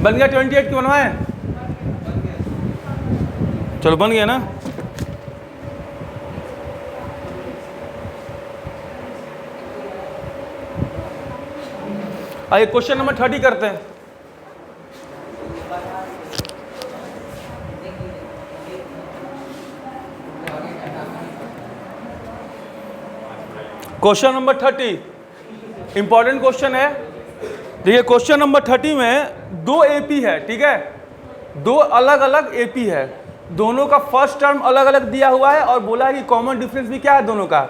बन गया 28 क्यों बनवाएं? चलो बन गया ना। आइए क्वेश्चन नंबर 30 करते हैं। क्वेश्चन नंबर 30 इंपॉर्टेंट क्वेश्चन है। देखिए क्वेश्चन नंबर 30 में दो एपी है, ठीक है, दो अलग अलग एपी है, दोनों का फर्स्ट टर्म अलग अलग दिया हुआ है और बोला है कि कॉमन डिफरेंस भी क्या है, दोनों का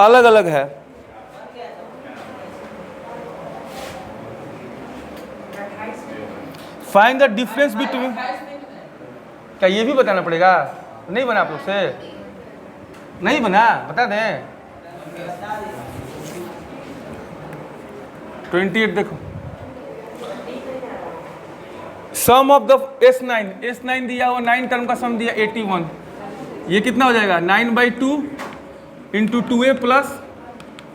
अलग अलग है। फाइंड द डिफरेंस बिटवीन, क्या ये भी बताना पड़ेगा? नहीं बना आप लोग से? नहीं बना, बता दें। 28 देखो, सम ऑफ द S9 दिया हुआ 9 टर्म का सम दिया 81, ये कितना हो जाएगा 9/2 into 2a plus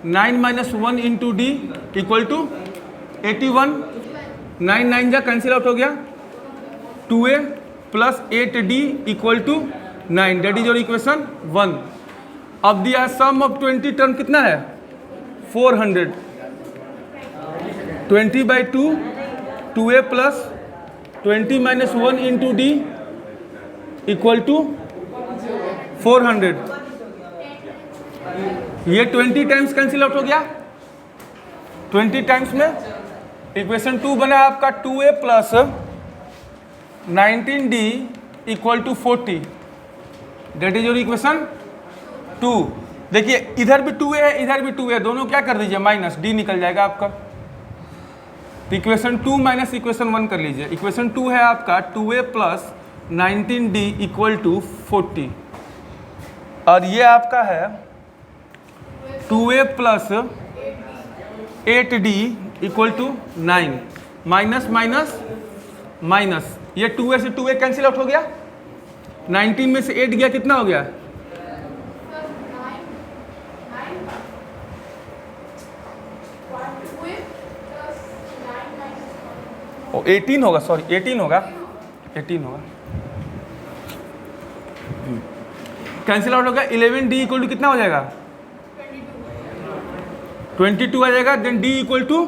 9 minus 1 into d equal to 81। 9 9 जा कैंसिल आउट हो गया, 2a plus 8d equal to 9, that is your equation 1। अब दिया सम ऑफ 20 टर्म कितना है 400, 20/2 2a plus 20 minus 1 into d equal to 400। ये 20 टाइम्स कैंसिल आउट हो गया, 20 टाइम्स में इक्वेशन 2 बना आपका 2a plus 19d equal to 40, that is your equation 2। देखिए इधर भी 2a है, इधर भी 2a है, दोनों क्या कर दीजिए माइनस, d निकल जाएगा आपका। इक्वेशन 2 माइनस इक्वेशन 1 कर लीजिए। इक्वेशन 2 है आपका 2a plus 19d equal to 40 और ये आपका है 2a plus 8d equal to 9, minus minus minus, ये 2a से 2a कैंसिल आउट हो गया, 19 में से 8 गया, कितना हो गया 18 होगा, सॉरी 18 होगा, 18 होगा, कैंसिल आउट हो गया। 11d इक्वल टू कितना हो जाएगा 22 आ जाएगा, then d equal to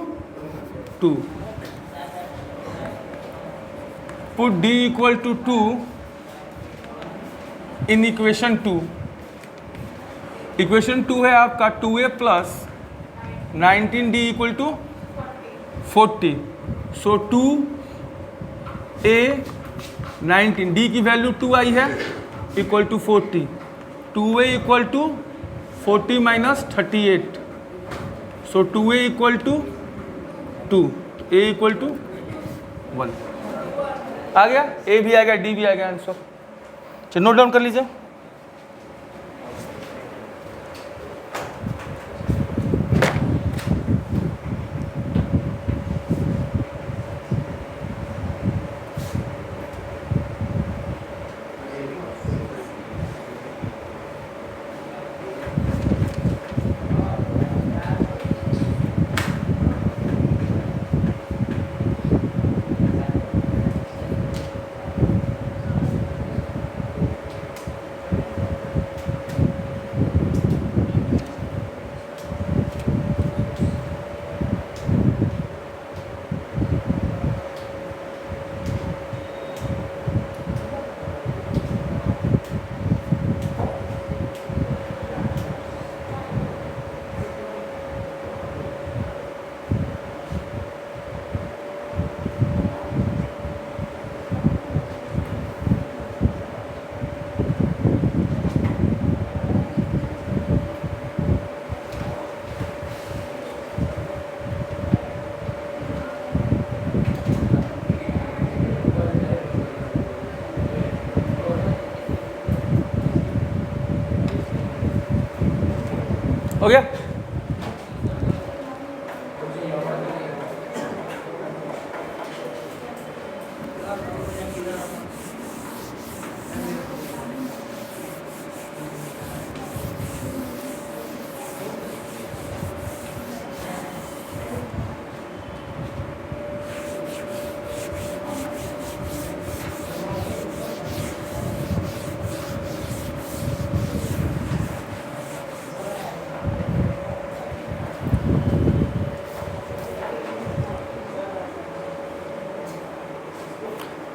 2, put d equal to 2 in equation 2। Equation 2 है आपका 2a plus 19d equal to 40, so 2a 19, d की वैल्यू 2 आई है equal to 40, 2a equal to 40 minus 38, so 2a equal to 2, a equal to 1 आ गया, a भी आ गया, d भी आ गया आंसर। चलिए नोट डाउन कर लीजिए। हो गया।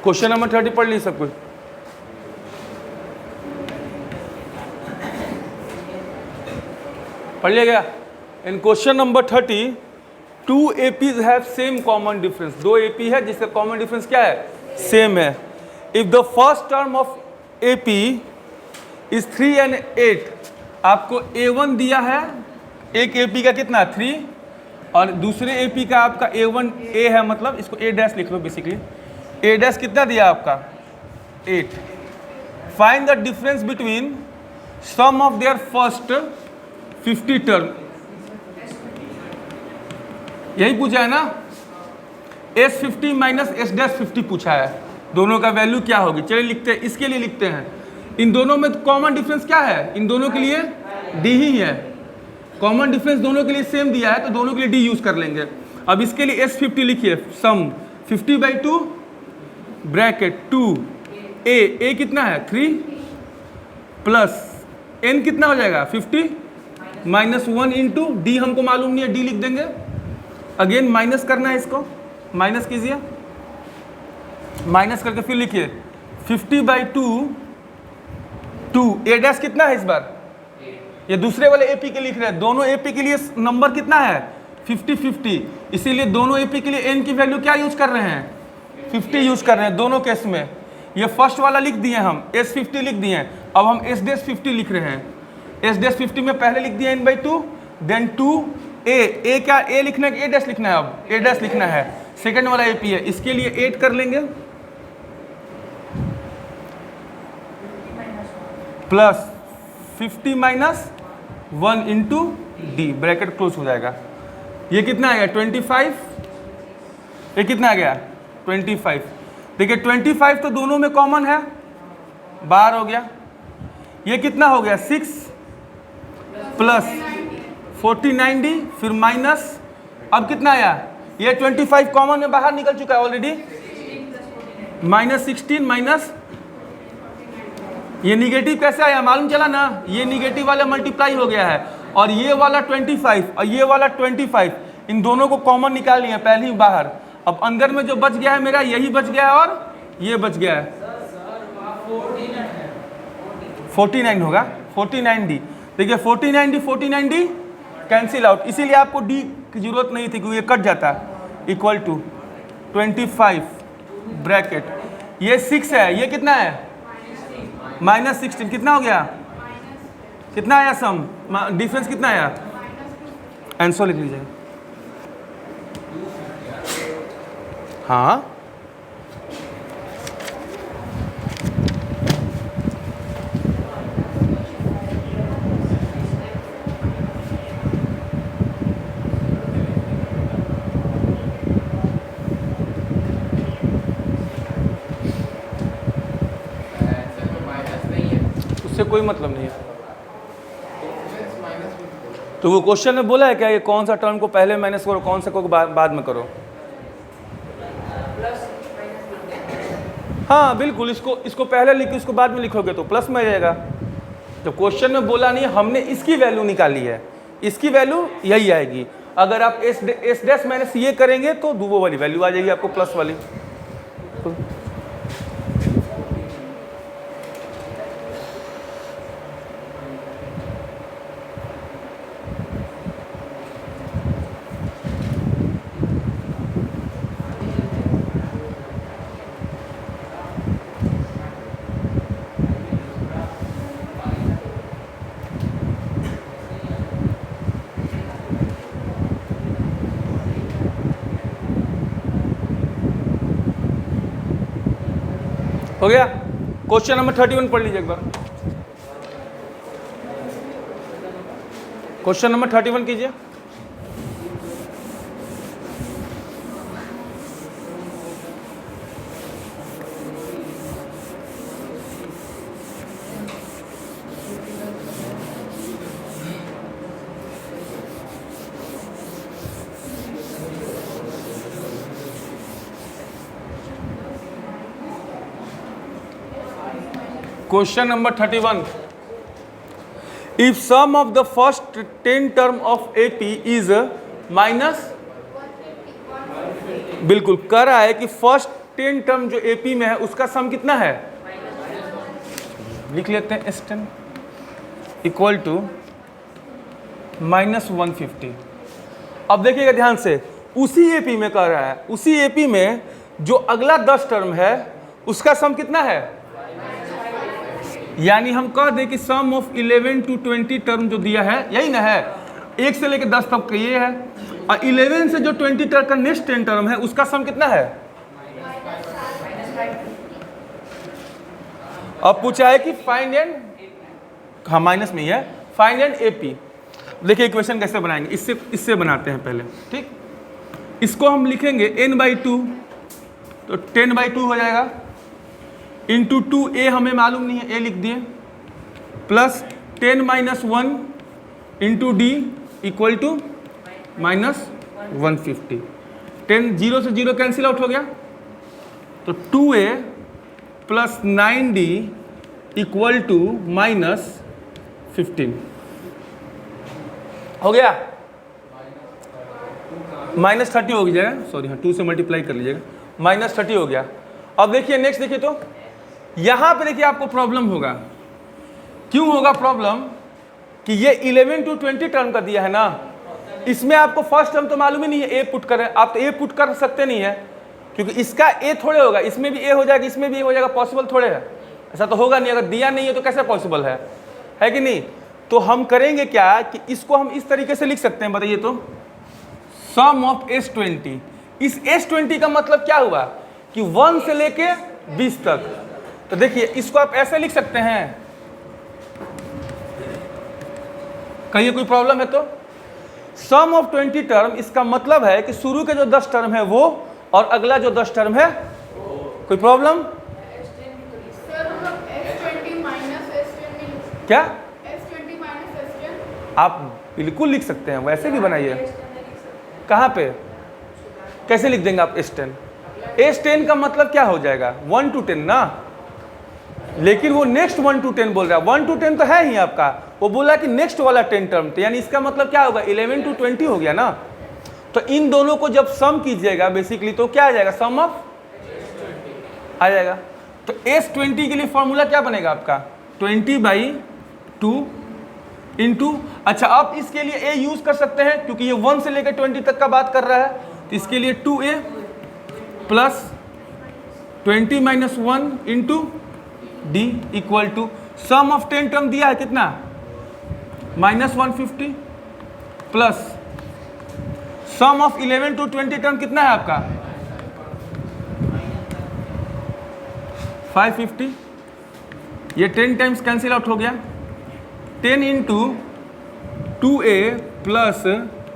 क्वेश्चन नंबर 30 पढ़ ली सब कुछ? पढ़ लिया गया? In question number 30 two APs have same common difference. दो एपी है जिसका कॉमन डिफरेंस क्या है? सेम है। If the first term of AP is 3 and 8, आपको A1 दिया है, एक एपी का कितना 3 और दूसरे एपी का आपका A1 A है, मतलब इसको A डैश लिख लो बेसिकली। A डैश कितना दिया आपका 8। Find the difference between sum of their first 50 term. यही पूछा है ना, S50 माइनस S डैश 50 पूछा है, दोनों का वैल्यू क्या होगी। चलिए लिखते हैं, इसके लिए लिखते हैं। इन दोनों में कॉमन डिफरेंस क्या है? इन दोनों के लिए D ही है। कॉमन डिफरेंस दोनों के लिए सेम दिया है तो दोनों के लिए D यूज कर लेंगे। अब इसके लिए S50 लिखिए, सम 50/2 ब्रैकेट 2 A कितना है 3 प्लस N कितना हो जाएगा 50 माइनस 1 इंटू D हमको मालूम नहीं है, D लिख देंगे। अगेन माइनस करना है, इसको माइनस कीजिए, माइनस करके फिर लिखिए 50/2 2 A डैश कितना है इस बार, ये दूसरे वाले एपी के लिख रहे हैं। दोनों एपी के लिए नंबर कितना है 50-50, इसीलिए दोनों एपी के लिए N की वैल्यू क्या यूज कर रहे हैं 50 यूज कर रहे हैं दोनों केस में। ये फर्स्ट वाला लिख दिए हम, S50 लिख दिए। अब हम S डैश 50 लिख रहे हैं। S डैश 50 में पहले लिख दिया N/2, देन 2 A क्या A लिखना है, A डैश लिखना है, अब A डैश लिखना है, सेकंड वाला एपी है, इसके लिए 8 कर लेंगे plus 50 minus 1 into D, bracket close हो जाएगा। ये कितना आ गया 25, ये कितना आ गया 25। देखिए 25 तो दोनों में कॉमन है, बाहर हो गया। ये कितना हो गया 6 प्लस 49D, फिर माइनस, अब कितना आया, ये 25 कॉमन में बाहर निकल चुका है ऑलरेडी, माइनस 16 माइनस, ये निगेटिव कैसे आया मालूम चला ना, ये निगेटिव वाला मल्टीप्लाई हो गया है और ये वाला 25 और ये वाला 25, इन दोनों को कॉमन निकाल लिया पहले ही बाहर। अब अंदर में जो बच गया है मेरा यही बच गया है और ये बच गया है 49 होगा 49D। देखिए 49D कैंसिल आउट, इसीलिए आपको D की जरूरत नहीं थी क्योंकि ये कट जाता, इक्वल टू 25 ब्रैकेट, ये 6 है, ये कितना है माइनस 16, कितना हो गया, कितना आया सम, डिफरेंस कितना आया, आंसर लिख लीजिए। हाँ कोई मतलब नहीं है। तो वो क्वेश्चन में बोला है क्या ये कौन सा टर्म को पहले माइनस करो, कौन सा को बाद में करो। हाँ बिल्कुल, इसको पहले लिखो, इसको बाद में लिखोगे तो प्लस में जाएगा। तो क्वेश्चन में बोला नहीं, हमने इसकी वैल्यू निकाली है, इसकी वैल्यू यही आएगी। अगर आप एस डैश माइनस ये करेंगे तो वो वाली वैल्यू आ जाएगी आपको प्लस वाली। तो हो गया। क्वेश्चन नंबर 31 पढ़ लीजिए एक बार। क्वेश्चन नंबर 31 कीजिए। Question number 31. If sum of the first 10 term of AP is minus, बिल्कुल कह रहा है कि फर्स्ट 10 टर्म जो AP में है उसका सम कितना है, लिख लेते हैं S10 इक्वल टू -150। अब देखिएगा ध्यान से, उसी AP में कह रहा है, उसी AP में जो अगला 10 टर्म है उसका सम कितना है, यानी हम कह दें कि सम ऑफ 11 to 20 टर्म जो दिया है यही ना है, 1 से लेकर 10 तक का ये है, और 11 से जो 20 टर्म का नेक्स्ट 10 टर्म है उसका सम कितना है। अब पूछा है कि फाइंड एंड, हाँ माइनस में ही है, फाइंड एंड AP। देखिए इक्वेशन कैसे बनाएंगे, इससे बनाते हैं पहले, ठीक। इसको हम लिखेंगे n/2, तो 10/2 हो जाएगा, इंटू 2a हमें मालूम नहीं है, a लिख दिए, plus 10 - 1 into d equal to -150। 10 0 से 0 कैंसिल आउट हो गया, तो 2a plus 9d equal to -15 हो गया, -30 हो जाएगा, सॉरी हाँ 2 से मल्टीप्लाई कर लीजिएगा, -30 हो गया। अब देखिए नेक्स्ट देखिए, तो यहां पे देखिए आपको प्रॉब्लम होगा, क्यों होगा प्रॉब्लम कि ये 11 to 20 टर्म का दिया है ना, इसमें आपको फर्स्ट टर्म तो मालूम ही नहीं है, a पुट करें, आप तो a पुट कर सकते नहीं है, क्योंकि इसका a थोड़े होगा, इसमें भी a हो जाएगा, इसमें भी a हो जाएगा, पॉसिबल थोड़े है, ऐसा तो होगा नहीं, अगर दिया नहीं है तो कैसे पॉसिबल है कि नहीं। तो हम करेंगे क्या कि इसको हम इस तरीके से लिख सकते हैं, बताइए तो, सम ऑफ S20। इस S20 का मतलब क्या हुआ कि 1 से लेके 20 तक, तो देखिए इसको आप ऐसे लिख सकते हैं, कहिए कोई प्रॉब्लम है तो, सम ऑफ 20 टर्म, इसका मतलब है कि शुरू के जो 10 टर्म है वो और अगला जो 10 टर्म है, कोई प्रॉब्लम क्या, आप बिल्कुल लिख सकते हैं, वैसे भी बनाइए, कहाँ पे कैसे लिख देंगे आप S10, S10 का मतलब क्या हो जाएगा 1 to 10 ना, लेकिन वो नेक्स्ट 1 to 10 बोल रहा है, 1 to 10 तो है ही आपका, वो बोला कि नेक्स्ट वाला 10 टर्म, तो यानी इसका मतलब क्या होगा 11 to 20 हो गया ना। तो इन दोनों को जब सम कीजिएगा बेसिकली तो क्या आ जाएगा, सम ऑफ आ जाएगा। तो S20 के लिए फॉर्मूला क्या बनेगा आपका 20/2 इंटू, अच्छा आप इसके लिए a यूज कर सकते हैं क्योंकि ये 1 से लेकर 20 तक का बात कर रहा है, तो इसके लिए 2a plus 20 - 1 into d equal to sum of 10 term दिया है कितना -150 plus sum of 11 to 20 term कितना है आपका 550, ये 10 टाइम्स कैंसिल आउट हो गया, 10 into 2a plus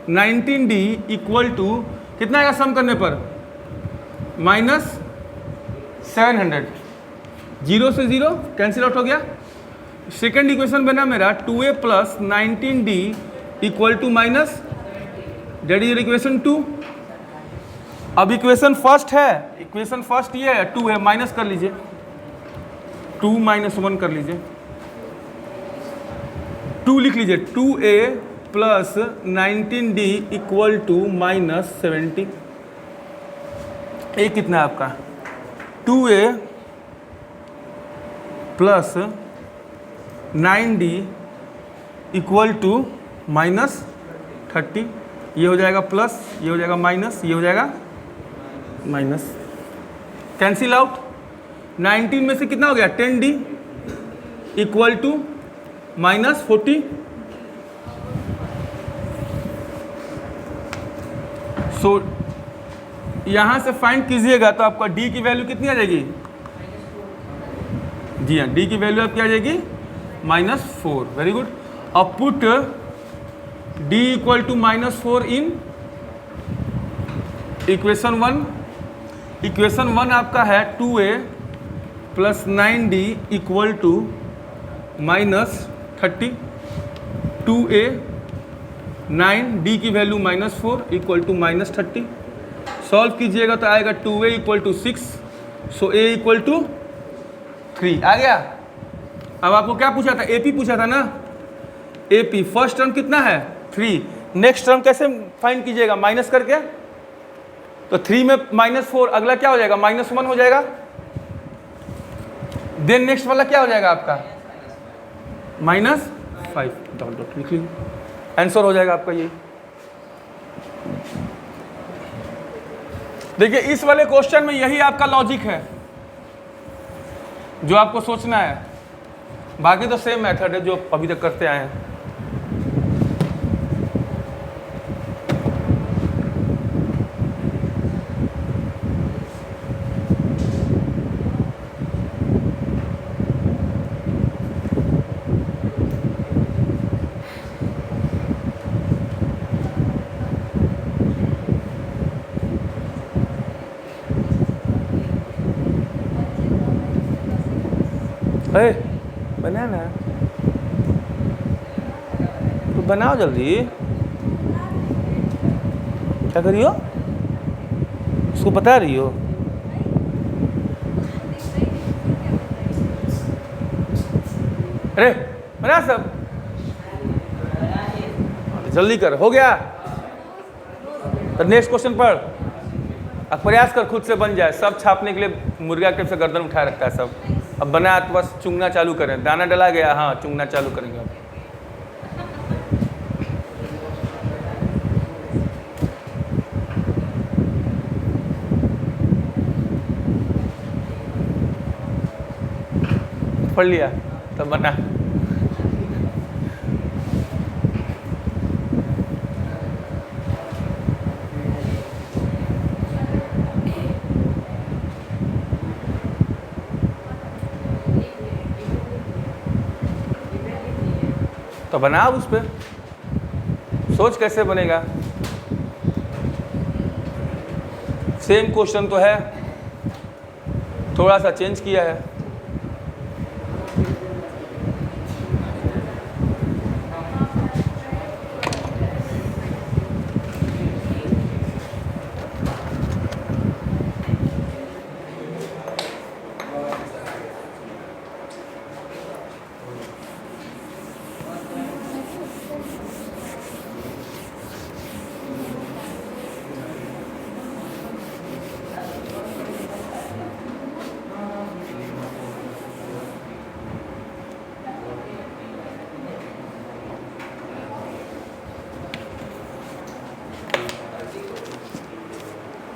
19d equal to कितना आएगा सम करने पर -700, 0 से 0 कैंसिल आउट हो गया। सेकेंड इक्वेशन बना मेरा 2a plus 19d equal to minus, that is equation 2। अब इक्वेशन फर्स्ट है, इक्वेशन फर्स्ट ये है 2 है, माइनस कर लीजिए, 2 - 1 कर लीजिए, 2 लिख लीजिए, 2a plus 19d equal to -70, ये कितना है आपका 2a plus 9d equal to -30, ये हो जाएगा प्लस, ये हो जाएगा माइनस, ये हो जाएगा माइनस, कैंसिल आउट। 19 में से कितना हो गया 10d इक्वल टू -40, सो यहां से फाइंड कीजिएगा तो आपका d की वैल्यू कितनी आ जाएगी, जी हाँ d की वैल्यू आपकी आ जाएगी -4, वेरी गुड। अब put d equal to -4 in equation 1, equation 1 आपका है 2a plus 9d equal to -30, 2a 9d की वैल्यू -4 इक्वल टू -30, सॉल्व कीजिएगा तो आएगा 2a equal to 6, so a equal to 3 आ गया। अब आपको क्या पूछा था, AP पूछा था ना, AP फर्स्ट टर्म कितना है 3, नेक्स्ट टर्म कैसे फाइंड कीजिएगा माइनस करके, तो 3 में -4, अगला क्या हो जाएगा -1 हो जाएगा। देन नेक्स्ट वाला क्या हो जाएगा आपका -5 डॉट डॉट लिख लीजिए, आंसर हो जाएगा आपका ये। देखिए इस वाले क्वेश्चन में यही आपका लॉजिक है जो आपको सोचना है, बाकी तो सेम मेथड है जो अभी तक करते आए हैं। बनाना तो बनाओ जल्दी, क्या करी हो, उसको बता रही हो। अरे बना सब, जल्दी कर, हो गया तो नेक्स्ट क्वेश्चन पर अब प्रयास कर खुद से बन जाए। सब छापने के लिए मुर्गा के से गर्दन उठा रखा है सब, अब बना तो बस चुंगना चालू करें, दाना डला गया, हाँ चुंगना चालू करेंगे अब। पढ़ लिया तब बना। तो बना उस पे, सोच कैसे बनेगा। सेम क्वेश्चन तो है, थोड़ा सा चेंज किया है।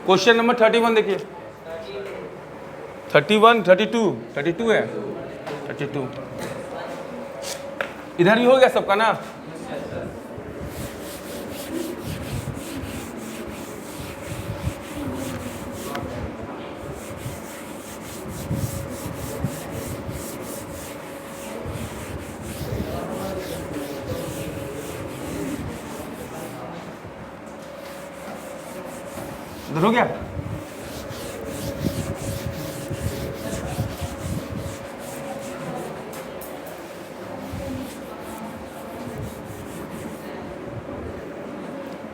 क्वेश्चन नंबर 31 देखिए, 31, 32 है, 32 इधर ही हो गया सबका ना। इधर हो गया।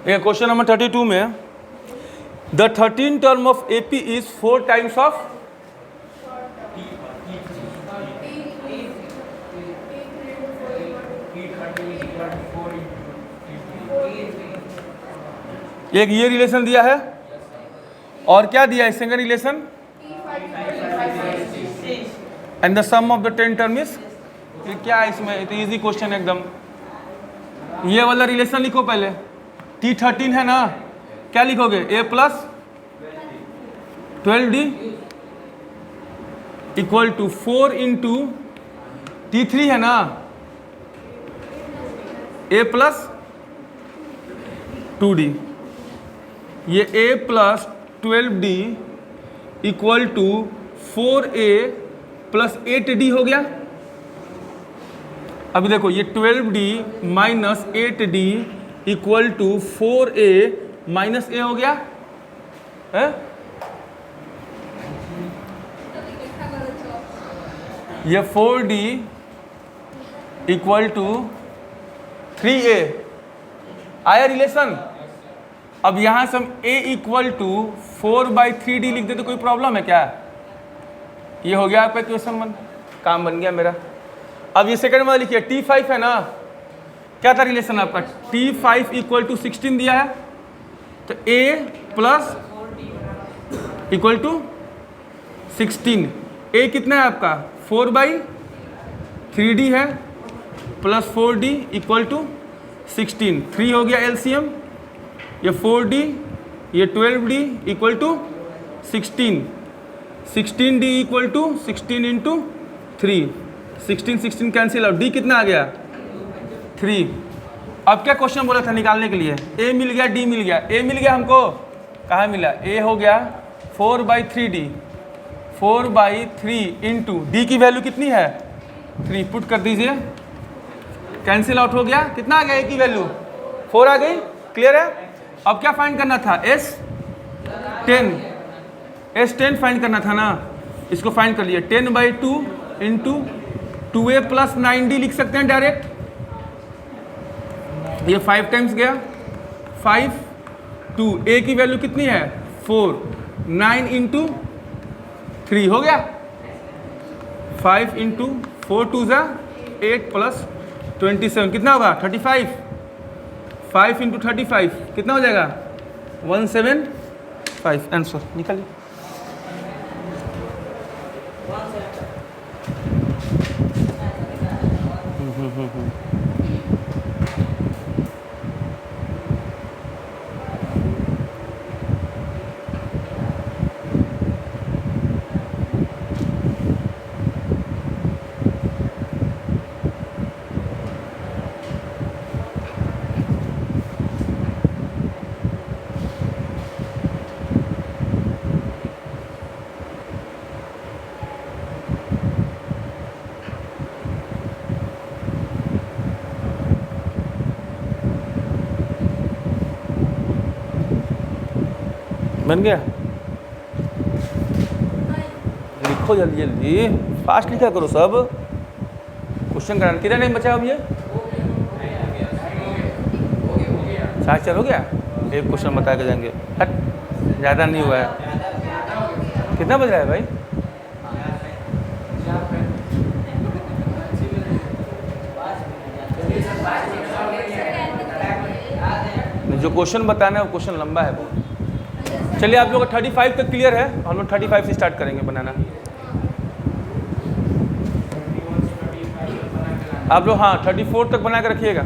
क्वेश्चन नंबर 32 में the 13 term of AP is 4 times of, एक ये रिलेशन दिया है और क्या दिया है second relation, and the sum of the 10 term is, ये क्या है इसमें, तो इजी क्वेश्चन एकदम। ये वाला रिलेशन लिखो पहले, T13 है ना, क्या लिखोगे a plus 12d equal to 4 into T3 है ना, a प्लस 2d, ये a plus 12d equal to 4a plus 8d हो गया। अभी देखो ये 12d minus 8d equal to 4a minus a हो गया है? ये 4d इक्वल टू 3a आया रिलेशन। अब यहां से हम a इक्वल टू 4/3d लिख दे तो कोई प्रॉब्लम है क्या? ये हो गया आपका इक्वेशन 1, काम बन गया मेरा। अब ये सेकंड वाला लिखिए, T5 है ना, क्या था रिलेशन आपका, T5 इक्वल टू 16 दिया है, तो a प्लस इक्वल टू 16। ए कितना है आपका 4/3D है प्लस 4D इक्वल टू 16। 3 हो गया एलसीएम, ये 4D ये 12D equal to 16। 16D equal to 16 into 3। 16 cancel out, D कितना आ गया 3। अब क्या क्वेश्चन बोला था निकालने के लिए, A मिल गया D मिल गया। A मिल गया हमको, कहाँ मिला, A हो गया 4/3D, 4/3 इंटू D की वैल्यू कितनी है 3, पुट कर दीजिए, कैंसिल आउट हो गया। कितना आ गया A की वैल्यू 4 आ गई, क्लियर है। अब क्या फाइंड करना था, S10 फाइंड करना था ना, इसको फाइंड कर लिए। 10/2 इंटू 2A प्लस 9D लिख सकते हैं डायरेक्ट, ये 5 टाइम्स गया 5 2, A की वैल्यू कितनी है 4, 9 इंटू 3 हो गया 5 इंटू 4 2 ज़ा 8 प्लस 27 कितना होगा 35। 5 इंटू 35 कितना हो जाएगा 175। आंसर निकालिए। बन गया, लिखो जल्दी जल्दी, फास्ट लिखा करो सब। क्वेश्चन कराना कितना टाइम बचा अब, ये 4 हो गया। एक क्वेश्चन बता के जाएंगे, हट ज़्यादा नहीं हुआ है। कितना बज रहा है भाई, जो क्वेश्चन बताना है वो क्वेश्चन लंबा है बहुत। चलिए आप लोग 35 तक क्लियर है, हम लोग 35 से स्टार्ट करेंगे बनाना। आप लोग हाँ 34 तक बना के रखिएगा।